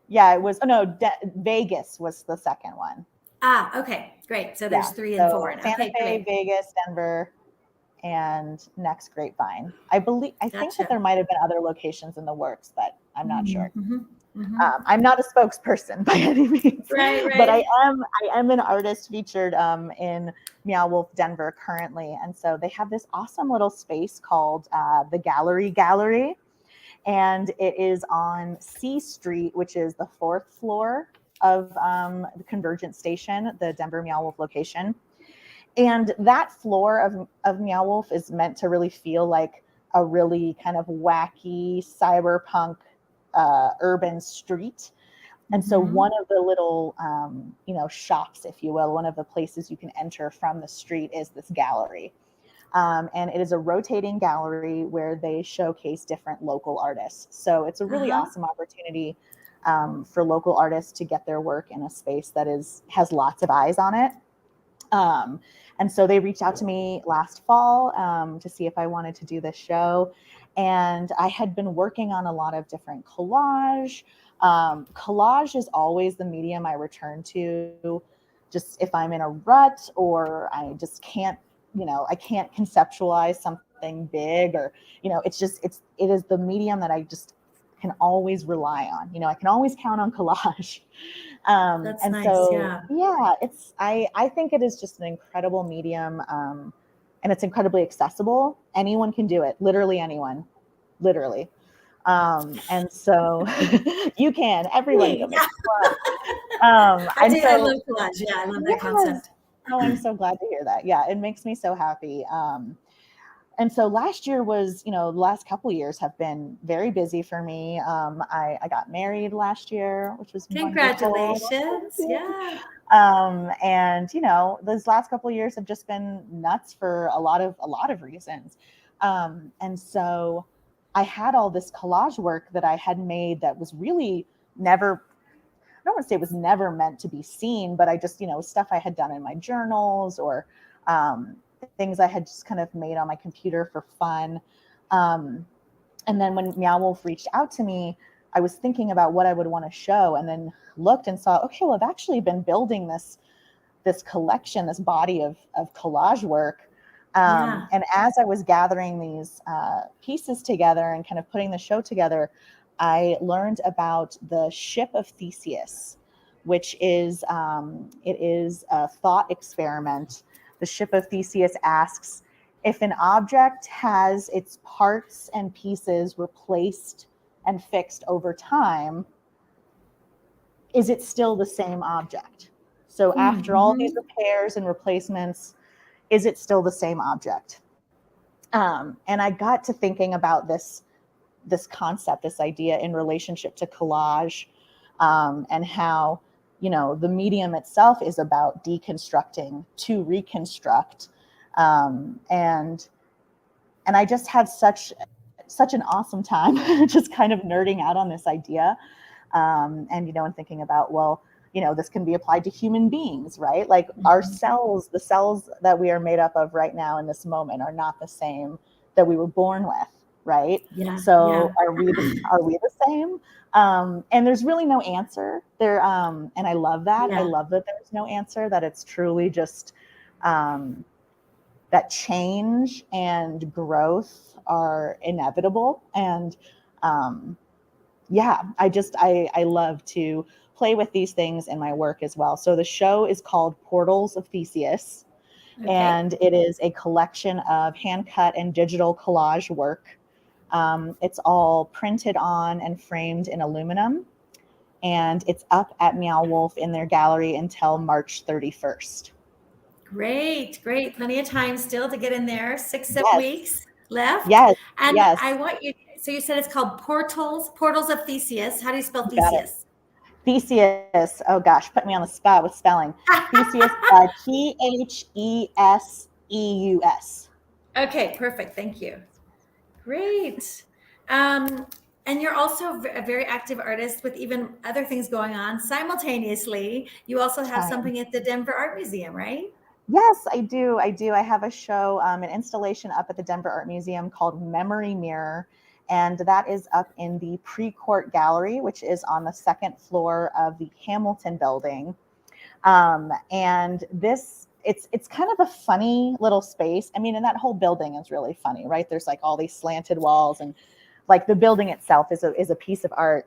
[SPEAKER 2] yeah, it was, oh no, Vegas was the second one.
[SPEAKER 1] Ah, okay. Great. So
[SPEAKER 2] Yeah.
[SPEAKER 1] there's three and
[SPEAKER 2] So
[SPEAKER 1] four.
[SPEAKER 2] Santa
[SPEAKER 1] Okay,
[SPEAKER 2] Fe,
[SPEAKER 1] great.
[SPEAKER 2] Vegas, Denver, and next Grapevine. I think that
[SPEAKER 1] Gotcha.
[SPEAKER 2] there might have been other locations in the works, but I'm not sure.
[SPEAKER 1] Mm-hmm. Mm-hmm.
[SPEAKER 2] I'm not a spokesperson by any means,
[SPEAKER 1] Right,
[SPEAKER 2] but
[SPEAKER 1] right.
[SPEAKER 2] I am an artist featured in Meow Wolf Denver currently, and so they have this awesome little space called the Gallery, and it is on C Street, which is the fourth floor of the Convergent Station, the Denver Meow Wolf location. And that floor of Meow Wolf is meant to really feel like a really kind of wacky cyberpunk urban street. And so
[SPEAKER 1] Mm-hmm.
[SPEAKER 2] one of the little, shops, if you will, one of the places you can enter from the street is this gallery. And it is a rotating gallery where they showcase different local artists. So it's a really
[SPEAKER 1] Uh-huh.
[SPEAKER 2] awesome opportunity for local artists to get their work in a space that has lots of eyes on it. Um, and so they reached out to me last fall to see if I wanted to do this show. And I had been working on a lot of different collage. Collage is always the medium I return to, just if I'm in a rut or I just can't, I can't conceptualize something big, or, it is the medium that I just can always rely on. I can always count on collage.
[SPEAKER 1] That's
[SPEAKER 2] And
[SPEAKER 1] nice.
[SPEAKER 2] so,
[SPEAKER 1] Yeah.
[SPEAKER 2] yeah, I think it is just an incredible medium, and it's incredibly accessible. Anyone can do it, literally anyone, literally. And so everyone can make
[SPEAKER 1] Yeah.
[SPEAKER 2] collage. And
[SPEAKER 1] I
[SPEAKER 2] so,
[SPEAKER 1] love collage. Yeah, I love that
[SPEAKER 2] yes,
[SPEAKER 1] concept.
[SPEAKER 2] oh, I'm so glad to hear that. Yeah, it makes me so happy. And so last year was, the last couple of years have been very busy for me. I got married last year, which was wonderful. Thank
[SPEAKER 1] Congratulations.
[SPEAKER 2] you.
[SPEAKER 1] Yeah.
[SPEAKER 2] And those last couple of years have just been nuts for a lot of reasons. And so I had all this collage work that I had made that was really never, I don't want to say it was never meant to be seen, but I just, stuff I had done in my journals, or things I had just kind of made on my computer for fun. Um, and then when Meow Wolf reached out to me, I was thinking about what I would want to show, and then looked and saw, okay, well, I've actually been building this collection, this body of collage work.
[SPEAKER 1] Yeah.
[SPEAKER 2] And as I was gathering these pieces together and kind of putting the show together, I learned about the ship of Theseus, which is it is a thought experiment. The ship of Theseus asks, if an object has its parts and pieces replaced and fixed over time, is it still the same object? So after all these
[SPEAKER 1] Mm-hmm.
[SPEAKER 2] repairs and replacements, is it still the same object? And I got to thinking about this concept, this idea in relationship to collage, and how the medium itself is about deconstructing to reconstruct, and I just had such an awesome time just kind of nerding out on this idea, and thinking about, well, this can be applied to human beings, right? Like our
[SPEAKER 1] Mm-hmm.
[SPEAKER 2] cells, the cells that we are made up of right now in this moment are not the same that we were born with, right?
[SPEAKER 1] Yeah.
[SPEAKER 2] So
[SPEAKER 1] Yeah.
[SPEAKER 2] are we the same? And there's really no answer there. And I love that. I
[SPEAKER 1] Yeah.
[SPEAKER 2] love that there's no answer, that it's truly just um, that change and growth are inevitable. And yeah, I love to play with these things in my work as well. So the show is called Portals of Theseus,
[SPEAKER 1] Okay.
[SPEAKER 2] and it is a collection of hand cut and digital collage work It's all printed on and framed in aluminum, and it's up at Meow Wolf in their gallery until March 31st.
[SPEAKER 1] Great, great. Plenty of time still to get in there. 6
[SPEAKER 2] Yes,
[SPEAKER 1] weeks left.
[SPEAKER 2] yes,
[SPEAKER 1] And I
[SPEAKER 2] yes.
[SPEAKER 1] want you, so you said it's called Portals of Theseus. How do you spell
[SPEAKER 2] You got it.
[SPEAKER 1] Theseus?
[SPEAKER 2] Theseus. Oh gosh, put me on the spot with spelling. Theseus, Theseus.
[SPEAKER 1] Okay, perfect. Thank you. Great. Um, and you're also a very active artist with even other things going on simultaneously. You also have
[SPEAKER 2] Time.
[SPEAKER 1] something at the Denver Art Museum, right?
[SPEAKER 2] Yes, I do. I do. I have a show, an installation up at the Denver Art Museum called Memory Mirror. And that is up in the Precourt Gallery, which is on the second floor of the Hamilton building. And it's kind of a funny little space. I mean, and that whole building is really funny, right? There's like all these slanted walls, and like the building itself is a piece of art.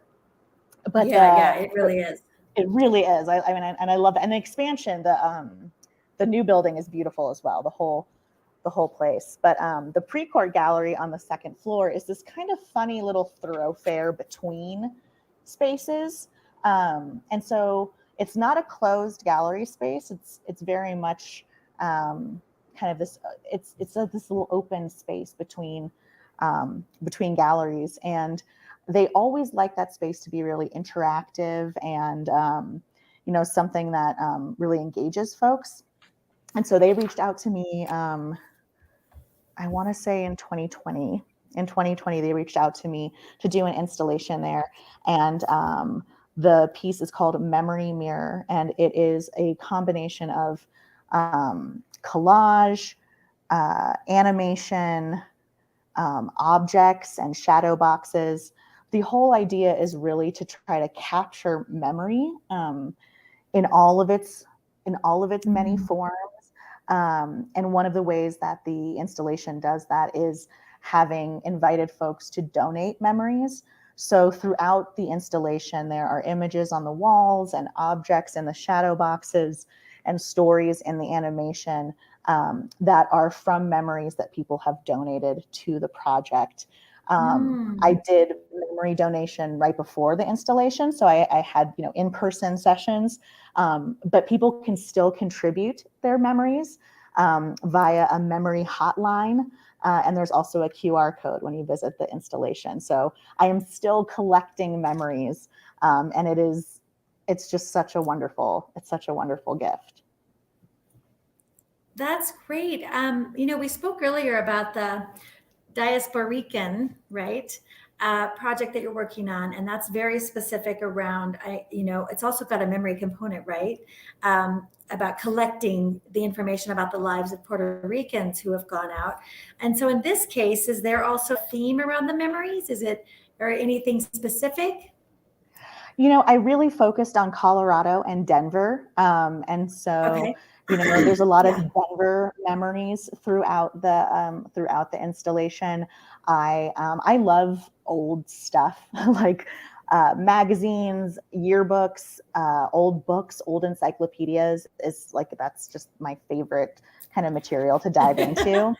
[SPEAKER 2] But
[SPEAKER 1] Yeah, it really is.
[SPEAKER 2] it really is. I mean, and I love it. And the expansion, the new building is beautiful as well. The whole place. But the Precourt Gallery on the second floor is this kind of funny little thoroughfare between spaces. And so it's not a closed gallery space. It's very much kind of this. It's this little open space between galleries, and they always like that space to be really interactive and something that really engages folks. And so they reached out to me. I want to say in 2020. In 2020, they reached out to me to do an installation there, and the piece is called Memory Mirror, and it is a combination of collage, animation, objects, and shadow boxes. The whole idea is really to try to capture memory in all of its many forms. And one of the ways that the installation does that is having invited folks to donate memories. So throughout the installation, there are images on the walls and objects in the shadow boxes and stories in the animation that are from memories that people have donated to the project. I did memory donation right before the installation, so I had in-person sessions, but people can still contribute their memories via a memory hotline, and there's also a QR code when you visit the installation. So I am still collecting memories, and it's just such a wonderful gift.
[SPEAKER 1] That's great. We spoke earlier about the Diaspora, right? Project that you're working on, and that's very specific around. It's also got a memory component, right? About collecting the information about the lives of Puerto Ricans who have gone out. And so, in this case, is there also a theme around the memories? Is it or anything specific?
[SPEAKER 2] I really focused on Colorado and Denver, and so.
[SPEAKER 1] Okay.
[SPEAKER 2] There's a lot of Denver memories throughout the installation. I love old stuff like magazines, yearbooks, old books, old encyclopedias. That's just my favorite kind of material to dive into.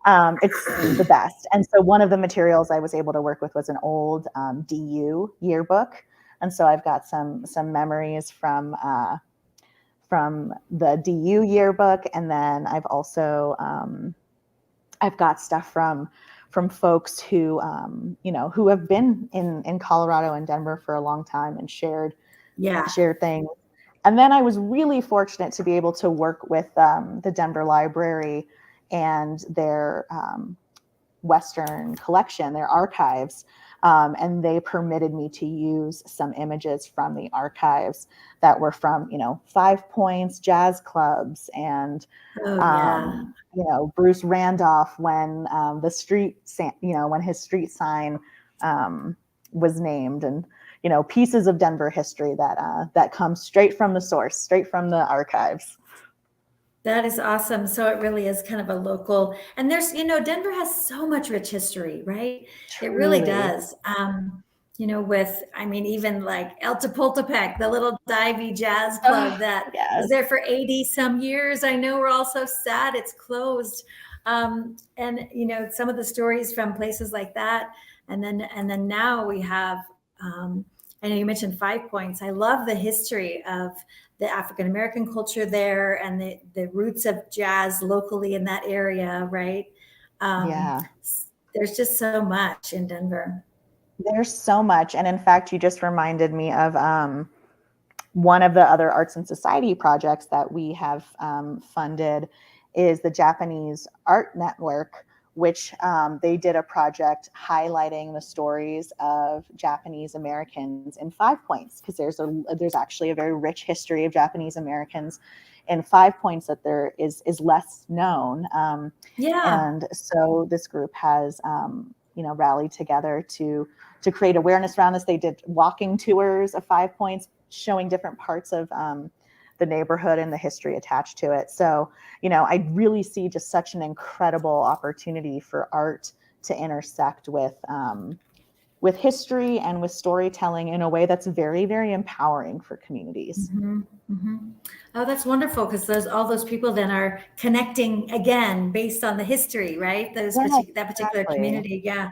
[SPEAKER 2] It's the best. And so one of the materials I was able to work with was an old DU yearbook, and so I've got some memories from the DU yearbook, and then I've also I've got stuff from folks who who have been in Colorado and Denver for a long time and shared things. And then I was really fortunate to be able to work with the Denver Library and their Western collection, their archives. And they permitted me to use some images from the archives that were from, 5 Points jazz clubs and, Bruce Randolph when when his street sign was named, and pieces of Denver history that come straight from the source, straight from the archives.
[SPEAKER 1] That is awesome. So it really is kind of a local, and there's, Denver has so much rich history, right?
[SPEAKER 2] Truly.
[SPEAKER 1] It really does. Even like El Tepultepec, the little divey jazz club that was there for 80 some years. I know we're all so sad it's closed. And some of the stories from places like that, and then now we have. I know you mentioned 5 Points. I love the history of the African American culture there and the roots of jazz locally in that area, right?
[SPEAKER 2] Yeah.
[SPEAKER 1] There's just so much in Denver.
[SPEAKER 2] There's so much. And in fact, you just reminded me of one of the other arts and society projects that we have funded is the Japanese Art Network, which they did a project highlighting the stories of Japanese Americans in 5 Points, because there's actually a very rich history of Japanese Americans in 5 Points that there is less known.
[SPEAKER 1] Yeah.
[SPEAKER 2] And so this group has rallied together to create awareness around this. They did walking tours of 5 Points, showing different parts of the neighborhood and the history attached to it. So, I really see just such an incredible opportunity for art to intersect with history and with storytelling in a way that's very, very empowering for communities.
[SPEAKER 1] Mm-hmm. Mm-hmm. Oh, that's wonderful, because all those people then are connecting again based on the history, right? That particular
[SPEAKER 2] Exactly.
[SPEAKER 1] community. Yeah.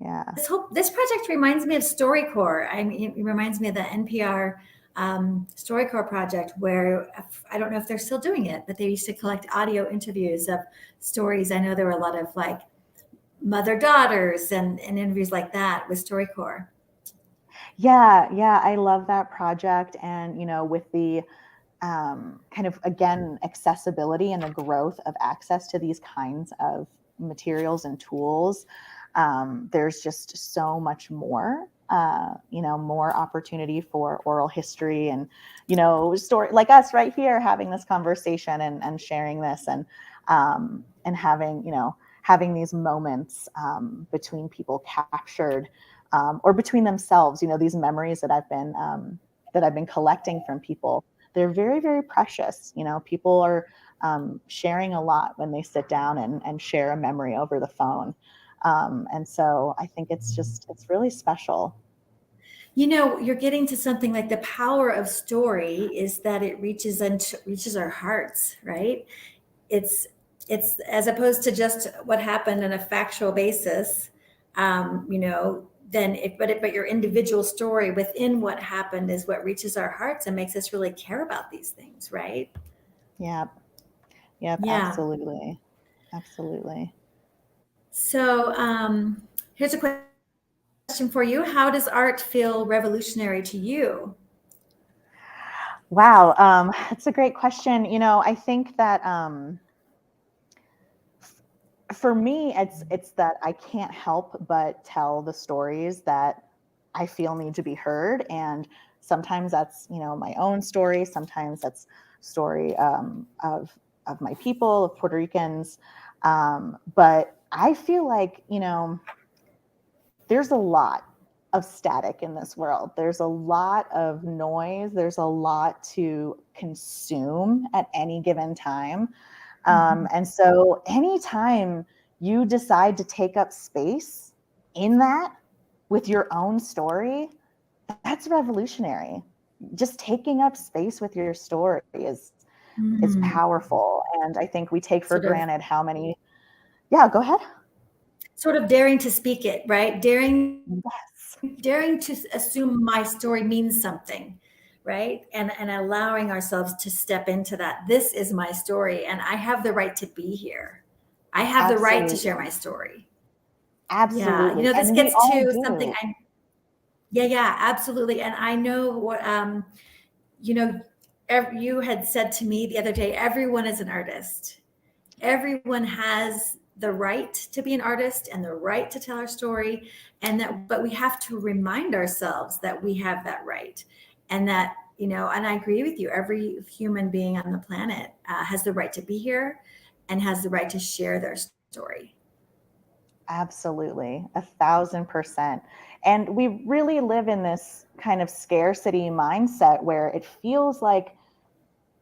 [SPEAKER 2] Yeah.
[SPEAKER 1] This project reminds me of StoryCorps. It reminds me of the NPR StoryCorps project, where I don't know if they're still doing it, but they used to collect audio interviews of stories. I know there were a lot of like mother-daughters and interviews like that with StoryCorps.
[SPEAKER 2] Yeah, I love that project. And, with the kind of, again, accessibility and the growth of access to these kinds of materials and tools, there's just so much more, more opportunity for oral history and, story like us right here having this conversation and sharing this and having these moments between people captured or between themselves, these memories that I've been collecting from people. They're very, very precious. People are sharing a lot when they sit down and share a memory over the phone. And so I think it's really special.
[SPEAKER 1] You're getting to something like the power of story is that it reaches our hearts, right? It's as opposed to just what happened on a factual basis, but your individual story within what happened is what reaches our hearts and makes us really care about these things, right?
[SPEAKER 2] Yep. Yep.
[SPEAKER 1] Yeah.
[SPEAKER 2] Absolutely. Absolutely.
[SPEAKER 1] So here's a question for you. How does art feel revolutionary to you?
[SPEAKER 2] Wow. That's a great question. I think that for me, it's that I can't help but tell the stories that I feel need to be heard. And sometimes that's, my own story. Sometimes that's story of my people, of Puerto Ricans. But I feel like, there's a lot of static in this world. There's a lot of noise. There's a lot to consume at any given time. And so anytime you decide to take up space in that with your own story, that's revolutionary. Just taking up space with your story is powerful. And I think we take for granted how many. Yeah, go ahead.
[SPEAKER 1] Sort of daring to speak it, right? Daring
[SPEAKER 2] Yes.
[SPEAKER 1] to assume my story means something, right? And allowing ourselves to step into that. This is my story, and I have the right to be here. I have the right to share my story. Yeah,
[SPEAKER 2] Absolutely.
[SPEAKER 1] this
[SPEAKER 2] And we
[SPEAKER 1] gets
[SPEAKER 2] all
[SPEAKER 1] to something
[SPEAKER 2] do.
[SPEAKER 1] yeah, absolutely. And I know what you had said to me the other day, everyone is an artist. Everyone has the right to be an artist and the right to tell our story, but we have to remind ourselves that we have that right, and that and I agree with you, every human being on the planet has the right to be here and has the right to share their story.
[SPEAKER 2] Absolutely. 1,000%. And we really live in this kind of scarcity mindset where it feels like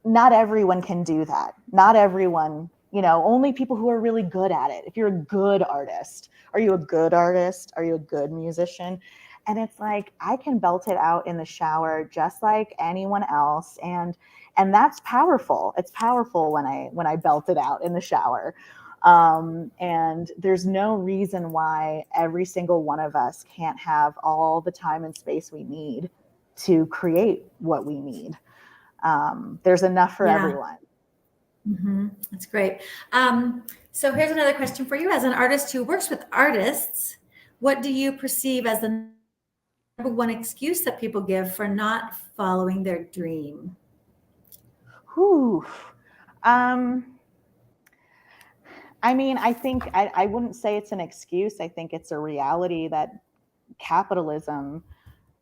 [SPEAKER 2] not everyone can do that. Not everyone, only people who are really good at it. If you're a good artist, are you a good artist? Are you a good musician? And it's like, I can belt it out in the shower just like anyone else. And that's powerful. It's powerful when I belt it out in the shower. And there's no reason why every single one of us can't have all the time and space we need to create what we need. There's enough for everyone.
[SPEAKER 1] Mm-hmm. That's great. So here's another question for you. As an artist who works with artists, what do you perceive as the number one excuse that people give for not following their dream?
[SPEAKER 2] Whew. I mean, I think I wouldn't say it's an excuse. I think it's a reality that capitalism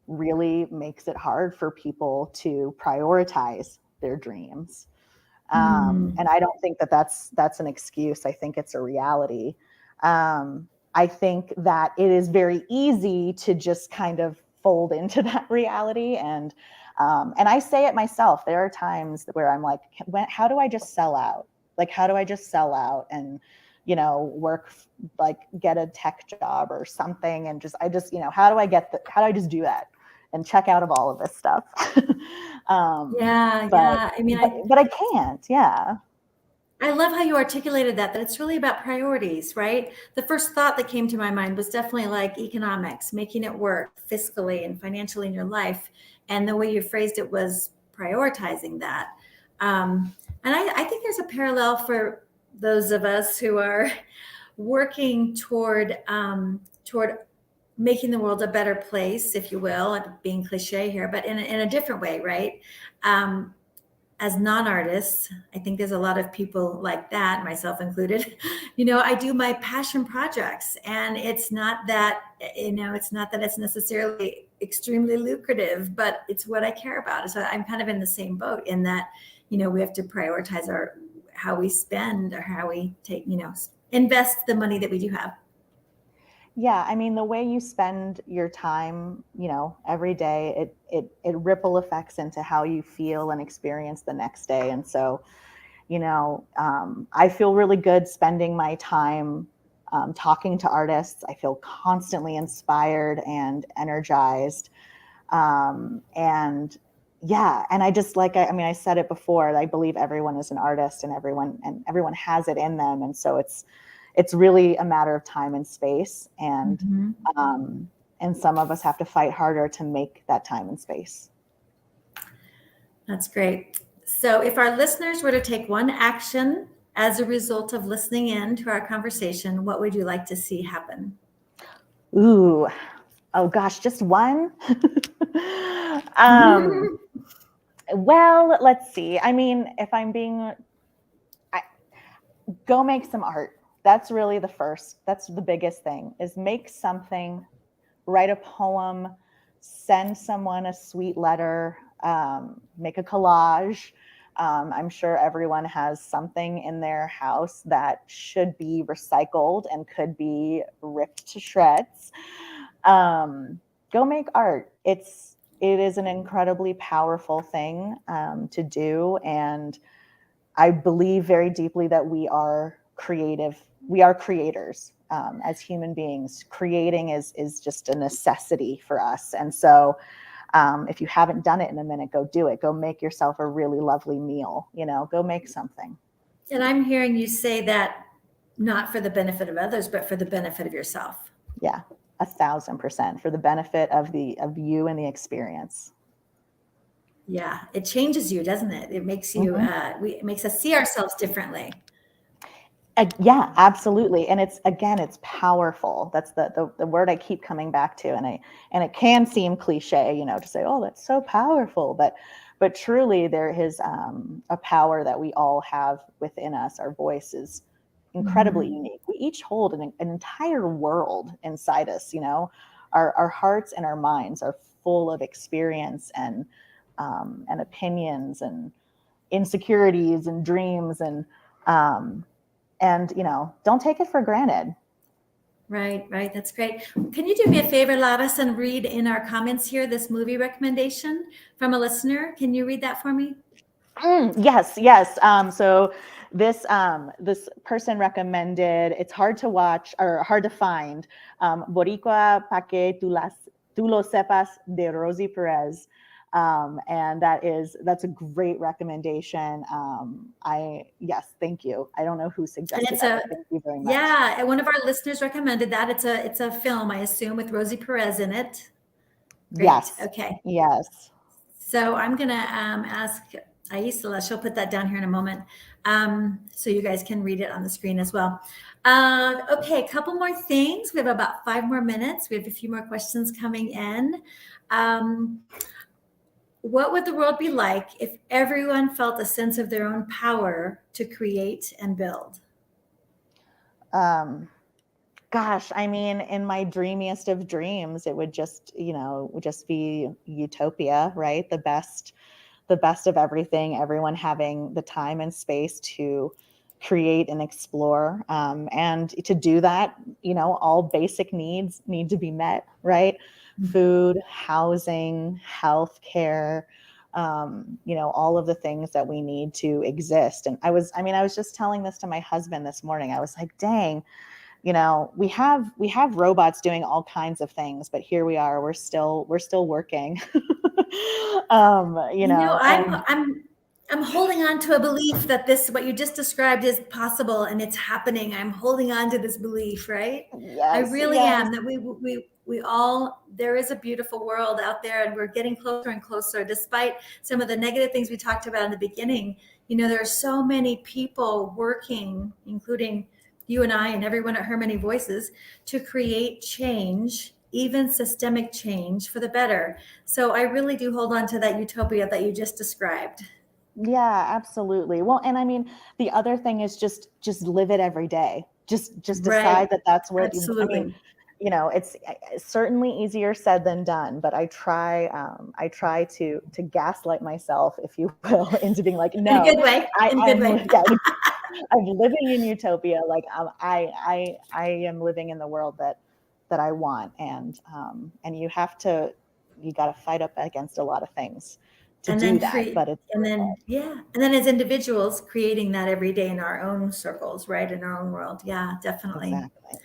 [SPEAKER 2] really makes it hard for people to prioritize their dreams. And I don't think that that's an excuse. I think it's a reality. I think that it is very easy to just kind of fold into that reality. And I say it myself. There are times where I'm like, how do I just sell out? Like, how do I just sell out and, work, like get a tech job or something? And how do I just do that and check out of all of this stuff?
[SPEAKER 1] Yeah. I mean,
[SPEAKER 2] but I can't. Yeah.
[SPEAKER 1] I love how you articulated that it's really about priorities, right? The first thought that came to my mind was definitely like economics, making it work fiscally and financially in your life. And the way you phrased it was prioritizing that. And I think there's a parallel for those of us who are working toward making the world a better place, if you will. I'm being cliche here, but in a different way, right? As non-artists, I think there's a lot of people like that, myself included. I do my passion projects, and it's not that it's necessarily extremely lucrative, but it's what I care about. So I'm kind of in the same boat in that, we have to prioritize how we spend or how we take, invest the money that we do have.
[SPEAKER 2] Yeah, I mean, the way you spend your time, every day, it ripple effects into how you feel and experience the next day. And so, I feel really good spending my time talking to artists. I feel constantly inspired and energized. And yeah, and I just I said it before, I believe everyone is an artist and everyone has it in them. And so it's really a matter of time and space. And some of us have to fight harder to make that time and space.
[SPEAKER 1] That's great. So if our listeners were to take one action as a result of listening in to our conversation, what would you like to see happen?
[SPEAKER 2] Ooh, oh gosh, just one? Well, let's see. I mean, if I'm go make some art. That's really that's the biggest thing, is make something, write a poem, send someone a sweet letter, make a collage. I'm sure everyone has something in their house that should be recycled and could be ripped to shreds. Go make art. It is an incredibly powerful thing to do. And I believe very deeply that we are creative. We are creators as human beings. Creating is just a necessity for us. And so if you haven't done it in a minute, go do it. Go make yourself a really lovely meal, go make something.
[SPEAKER 1] And I'm hearing you say that not for the benefit of others, but for the benefit of yourself.
[SPEAKER 2] Yeah, 1,000%, for the benefit of you and the experience.
[SPEAKER 1] Yeah, it changes you, doesn't it? It makes you, it makes us see ourselves differently.
[SPEAKER 2] Yeah, absolutely. And it's powerful. That's the word I keep coming back to. And it can seem cliche, to say, oh, that's so powerful. But truly there is a power that we all have within us. Our voice is incredibly unique. We each hold an entire world inside us, our hearts and our minds are full of experience and opinions and insecurities and dreams and don't take it for granted.
[SPEAKER 1] Right. That's great. Can you do me a favor, Lares, and read in our comments here this movie recommendation from a listener? Can you read that for me?
[SPEAKER 2] Yes. So this person recommended, it's hard to watch or hard to find, Boricua Pa' Que Tu Las Tú lo sepas de Rosie Perez. And that's a great recommendation. Yes, thank you. I don't know who
[SPEAKER 1] And
[SPEAKER 2] suggested
[SPEAKER 1] it's
[SPEAKER 2] that, but thank you very much.
[SPEAKER 1] yeah, one of our listeners recommended that. It's a film, I assume, with Rosie Perez in it. Great.
[SPEAKER 2] Yes.
[SPEAKER 1] Okay.
[SPEAKER 2] Yes.
[SPEAKER 1] So I'm going to ask Aisla, she'll put that down here in a moment, so you guys can read it on the screen as well. Okay, a couple more things. We have about 5 more minutes. We have a few more questions coming in. What would the world be like if everyone felt a sense of their own power to create and build?
[SPEAKER 2] Gosh, I mean, in my dreamiest of dreams, it would just, just be utopia, right? The best of everything, everyone having the time and space to create and explore. And to do that, all basic needs need to be met, right? Food, housing, healthcare, all of the things that we need to exist. And I was just telling this to my husband this morning. I was like, dang, we have robots doing all kinds of things, but here we are, we're still working.
[SPEAKER 1] I'm holding on to a belief that what you just described is possible and it's happening. I'm holding on to this belief, right?
[SPEAKER 2] Yes,
[SPEAKER 1] I really am, that we all, there is a beautiful world out there, and we're getting closer and closer, despite some of the negative things we talked about in the beginning. There are so many people working, including you and I and everyone at Her Many Voices, to create change, even systemic change for the better. So I really do hold on to that utopia that you just described.
[SPEAKER 2] Yeah, absolutely. Well, and I mean, the other thing is just live it every day. Just decide
[SPEAKER 1] Right.
[SPEAKER 2] that that's what
[SPEAKER 1] Absolutely.
[SPEAKER 2] it's certainly easier said than done, but I try to gaslight myself, if you will, into being like, no,
[SPEAKER 1] in a good way.
[SPEAKER 2] I'm living in utopia. Like, I am living in the world that I want. And you got to fight up against a lot of things to do that, but
[SPEAKER 1] then as individuals creating that every day in our own circles, right? In our own world. Yeah, definitely.
[SPEAKER 2] Exactly.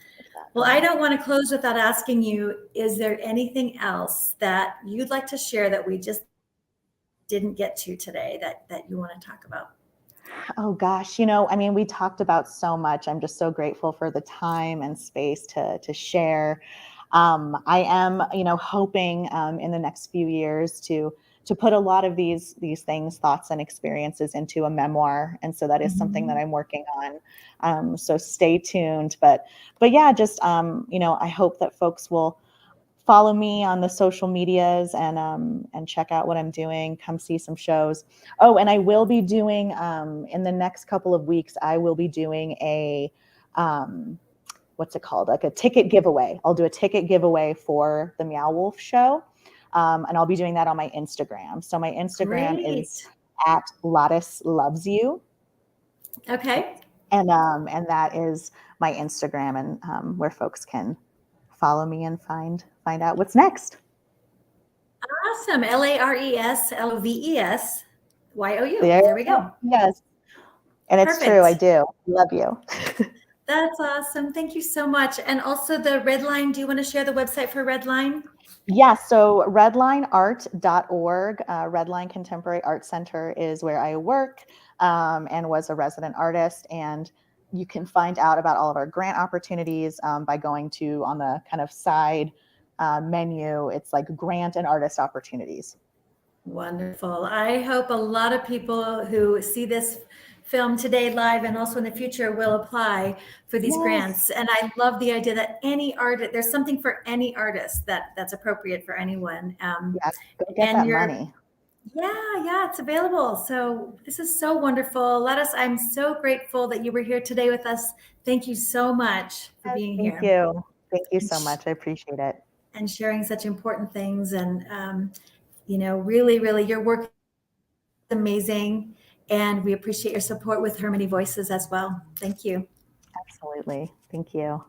[SPEAKER 1] Well, I don't want to close without asking you, is there anything else that you'd like to share that we just didn't get to today that you want to talk about?
[SPEAKER 2] Oh gosh, we talked about so much. I'm just so grateful for the time and space to share. I am, hoping in the next few years to put a lot of these things, thoughts and experiences into a memoir. And so that is something that I'm working on. So stay tuned. But yeah, just, I hope that folks will follow me on the social medias and check out what I'm doing. Come see some shows. Oh, and I will be doing, in the next couple of weeks, I will be doing a, what's it called? Like a ticket giveaway. I'll do a ticket giveaway for the Meow Wolf show. And I'll be doing that on my Instagram. So my Instagram is at Lares Loves You.
[SPEAKER 1] Okay.
[SPEAKER 2] And that is my Instagram, and where folks can follow me and find out what's next.
[SPEAKER 1] Awesome. LaresLovesyou.
[SPEAKER 2] There
[SPEAKER 1] we go.
[SPEAKER 2] Yes. And it's
[SPEAKER 1] Perfect.
[SPEAKER 2] true. I do. Love you.
[SPEAKER 1] That's awesome. Thank you so much. And also the RedLine, do you want to share the website for RedLine?
[SPEAKER 2] Yeah, so redlineart.org, RedLine Contemporary Art Center is where I work and was a resident artist. And you can find out about all of our grant opportunities by going to, on the kind of side menu, it's like grant and artist opportunities.
[SPEAKER 1] Wonderful. I hope a lot of people who see this film today live and also in the future will apply for these grants. And I love the idea that any artist, there's something for any artist that's appropriate for anyone.
[SPEAKER 2] Go get that money.
[SPEAKER 1] Yeah, it's available. So this is so wonderful. I'm so grateful that you were here today with us. Thank you so much for being here.
[SPEAKER 2] Thank you so much. I appreciate it.
[SPEAKER 1] And sharing such important things. And, really, really, your work is amazing. And we appreciate your support with Her Many Voices as well. Thank you.
[SPEAKER 2] Absolutely. Thank you.